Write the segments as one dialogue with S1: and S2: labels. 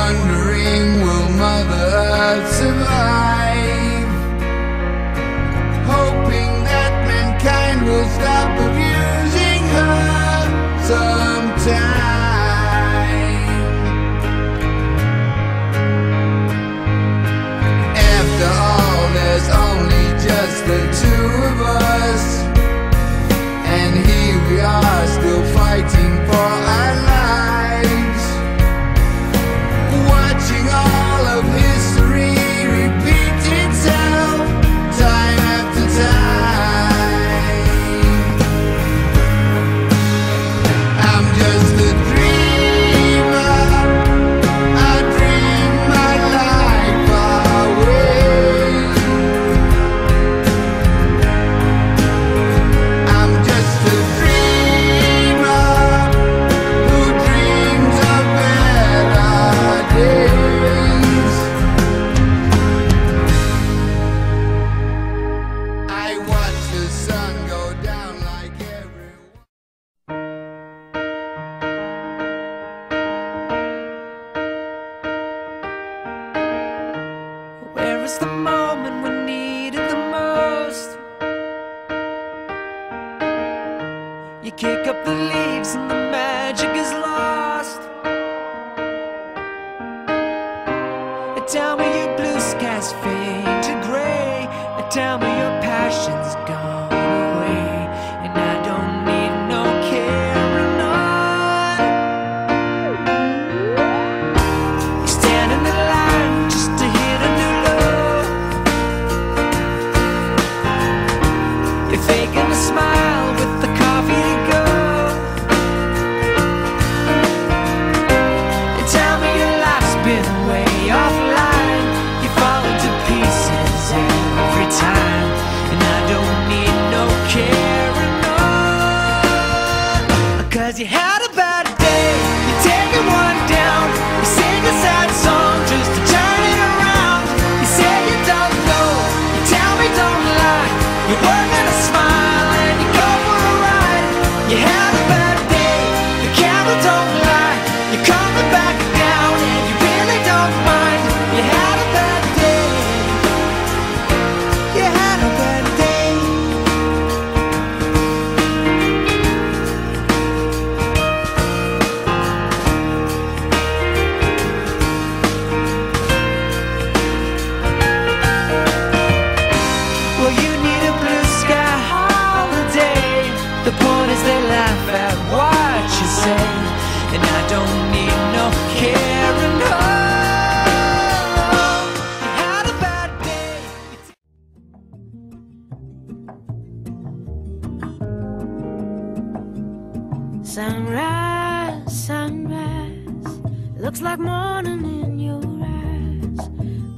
S1: wondering, will Mother Earth survive? Hoping that mankind will stop abusing her sometime. After all, there's only just the two of us, and here we are still fighting for our lives, watching all of history repeat itself time after time. I'm just a dreamer, I dream my life away. I'm just a dreamer who dreams of better days. I watch the sun go down like everyone.
S2: Where is the moment we needed the most? You kick up the leaves and the magic is lost. Tell me your blue skies fade to gray, tell me your passion's gone away, and I don't need no carrying on. You stand in the line just to hit a new low. You're faking a smile with the coffee to go. You tell me your life's been way offline. You fall into pieces every time, and I don't need no carrying on. 'Cause you had a bad day, you're taking one down. You sing a sad song just to turn it around. You say you don't know, you tell me don't lie. You're working a smile and you go for a ride. You had a bad day, the camera don't lie. You're coming back down and you really don't mind. You had a bad day, you had a bad day. Well, you need a blue sky holiday. The point is they laugh at what you say, and I don't need no carrying on. You had a bad day.
S3: Sunrise, sunrise, looks like morning in your eyes,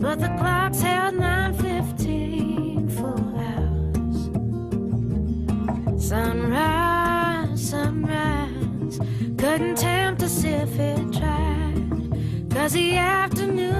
S3: but the clock's held 9:15 full hours. Sunrise, sunrise, couldn't tempt us if it tried, 'cause the afternoon